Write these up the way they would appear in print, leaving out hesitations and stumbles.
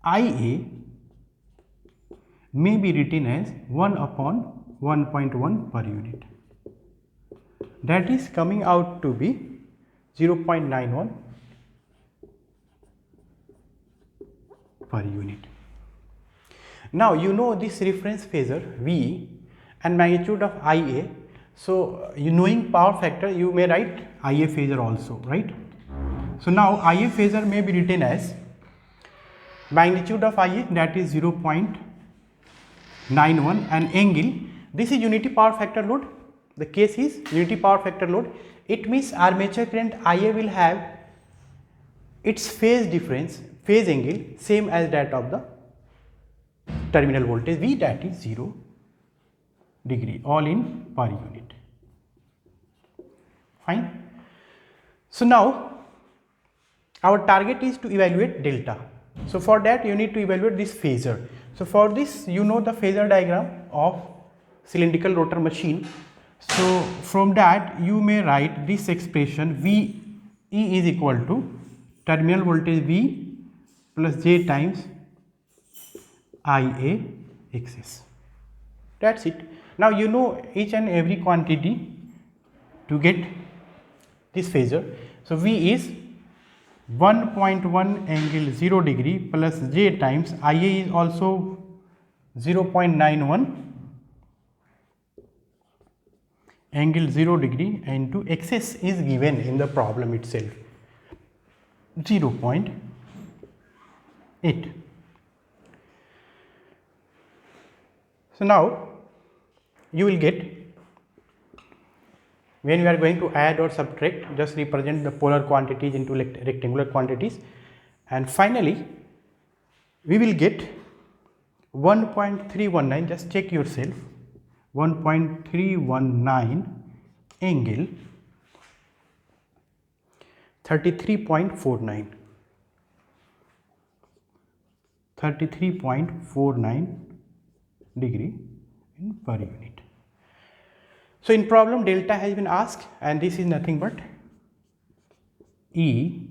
IA may be written as 1 upon 1.1 per unit. That is coming out to be 0.91 per unit. Now you know this reference phasor V and magnitude of IA. So you knowing power factor, you may write IA phasor also, right? So now IA phasor may be written as magnitude of IA, that is 0.91, and angle, this is unity power factor load. The case is unity power factor load. It means armature current IA will have its phase difference, phase angle same as that of the terminal voltage V, that is 0 degree, all in per unit. Fine. So now our target is to evaluate delta. So for that you need to evaluate this phasor. So for this, you know the phasor diagram of cylindrical rotor machine. So from that you may write this expression V E is equal to terminal voltage V plus J times IA XS. That's it. Now you know each and every quantity to get this phasor. So V is 1.1 angle 0 degree plus J times IA is also 0.91 angle 0 degree into XS is given in the problem itself, 0.8. So now you will get, when you are going to add or subtract, just represent the polar quantities into rectangular quantities, and finally we will get 1.319, just check yourself, 1.319 angle 33.49 degree in per unit. So in problem delta has been asked, and this is nothing but E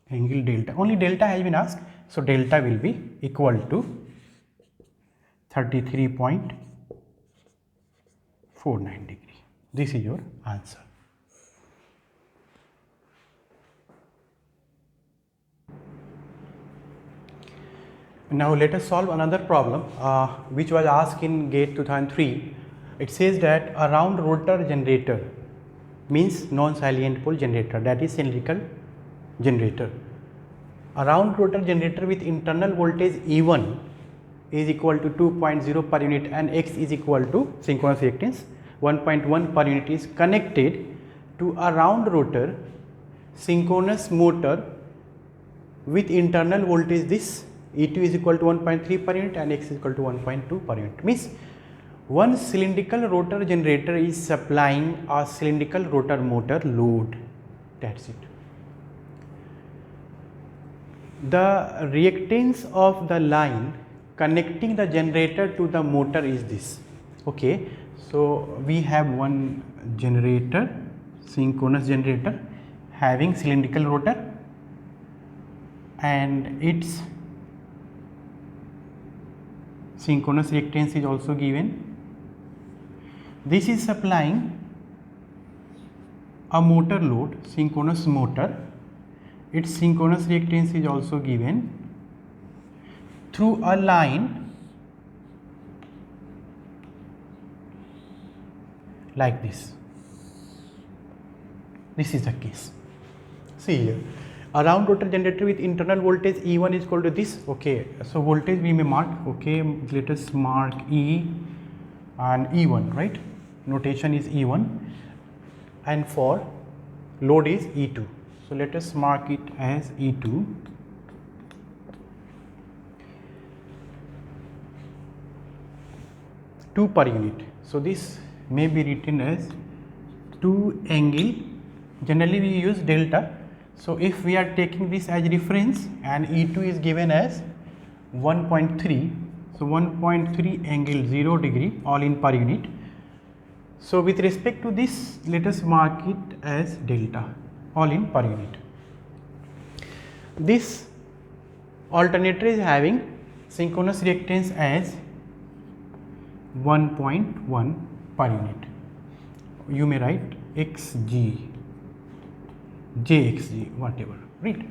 angle delta, only delta has been asked. So delta will be equal to 33.49 degree. This is your answer. Now let us solve another problem which was asked in GATE 2003. It says that a round rotor generator means non-salient pole generator, that is cylindrical generator. A round rotor generator with internal voltage E1 is equal to 2.0 per unit and X is equal to synchronous reactance 1.1 per unit is connected to a round rotor synchronous motor with internal voltage this E2 is equal to 1.3 per unit and X is equal to 1.2 per unit. Means one cylindrical rotor generator is supplying a cylindrical rotor motor load. That's it. The reactance of the line connecting the generator to the motor is this. Okay, so we have one generator, synchronous generator having cylindrical rotor, and its synchronous reactance is also given. This is supplying a motor load, synchronous motor. Its synchronous reactance is also given through a line like this. This is the case. See here, a round rotor generator with internal voltage E1 is equal to this. Okay, so voltage we may mark. Okay, let us mark E and E1, right? Notation is E1, and for load is E2. So let us mark it as E2. Two per unit. So this may be written as 2 angle. Generally we use delta. So if we are taking this as reference and E2 is given as 1.3, so 1.3 angle 0 degree all in per unit. So with respect to this, let us mark it as delta all in per unit. This alternator is having synchronous reactance as 1.1 per unit. You may write xg, jxg, whatever, right?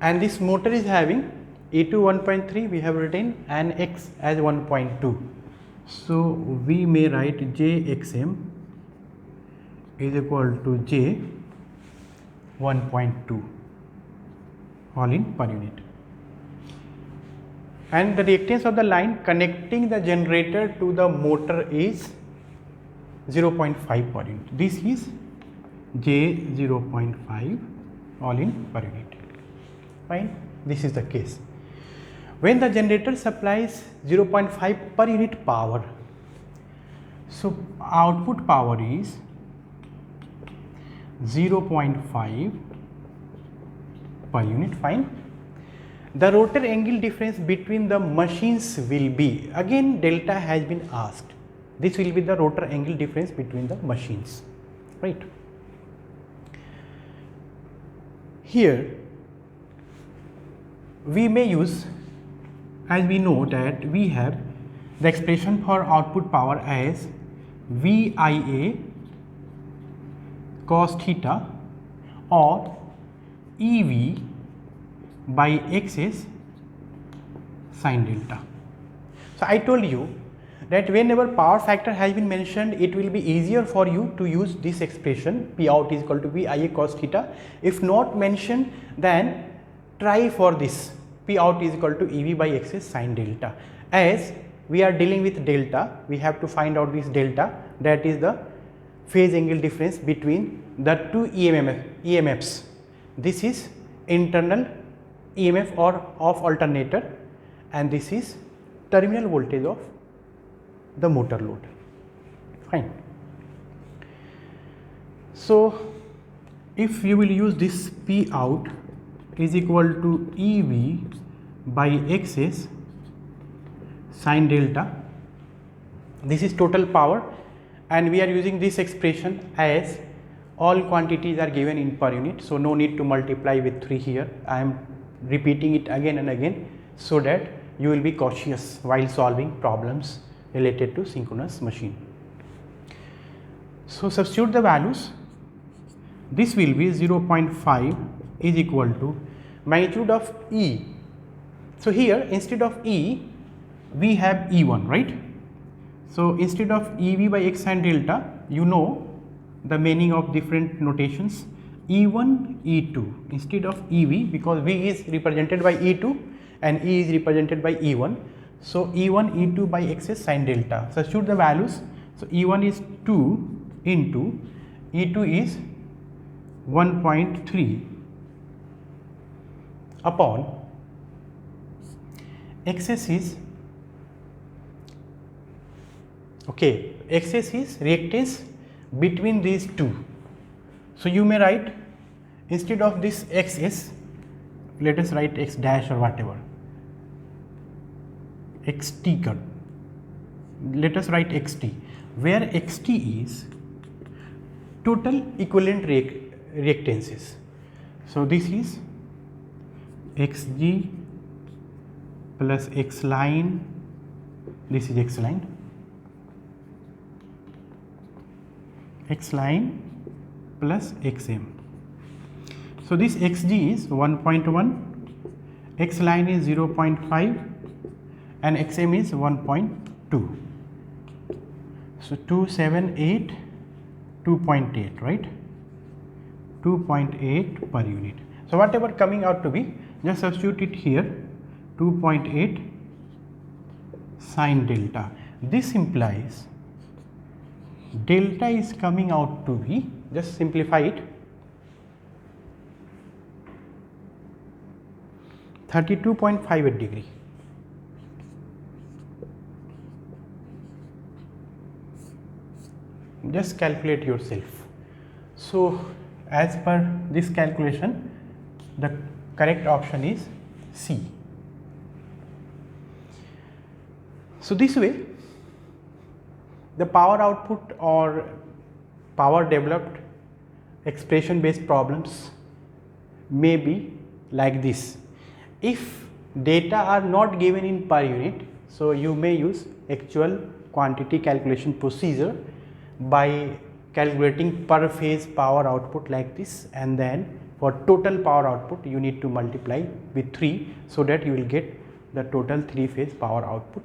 And this motor is having E2 1.3, we have written, and x as 1.2. So we may write jxm is equal to j 1.2 all in per unit. And the reactance of the line connecting the generator to the motor is 0.5 per unit. This is J 0.5 all in per unit. Fine. This is the case. When the generator supplies 0.5 per unit power, so output power is 0.5 per unit. Fine. The rotor angle difference between the machines will be, again delta has been asked, this will be the rotor angle difference between the machines, right. Here we may use, as we know that we have the expression for output power as VIA cos theta or EV by XS sin delta. So I told you that whenever power factor has been mentioned, it will be easier for you to use this expression P out is equal to VIA cos theta. If not mentioned, then try for this P out is equal to EV by XS sin delta. As we are dealing with delta, we have to find out this delta, that is the phase angle difference between the two EMFs. This is internal EMF or of alternator, and this is terminal voltage of the motor load. Fine. So if you will use this P out is equal to EV by XS sin delta, this is total power, and we are using this expression as all quantities are given in per unit. So no need to multiply with 3 here. I am repeating it again and again so that you will be cautious while solving problems related to synchronous machine. So substitute the values. This will be 0.5 is equal to magnitude of E. So here instead of E we have E1, right? So instead of EV by X sin delta, you know the meaning of different notations. E1, E2 instead of EV, because V is represented by E2 and E is represented by E1. So E1, E2 by XS sin delta. Substitute the values. So E1 is 2 into E2 is 1.3 upon XS is, okay, XS is reactance between these two. So you may write, instead of this XS, let us write X dash or whatever, XT, let us write XT, where XT is total equivalent reactances. So this is XG plus X line, this is X line, X line plus XM. So this XG is 1.1, X line is 0.5 and XM is 1.2. So 278, 2.8, right? 2.8 per unit. So whatever coming out to be, just substitute it here, 2.8 sin delta. This implies delta is coming out to be, just simplify it, 32.58 degree. Just calculate yourself. So as per this calculation, the correct option is C. So this way the power output or power developed expression based problems may be like this. If data are not given in per unit, so you may use actual quantity calculation procedure by calculating per phase power output like this, and then for total power output you need to multiply with 3, so that you will get the total 3 phase power output.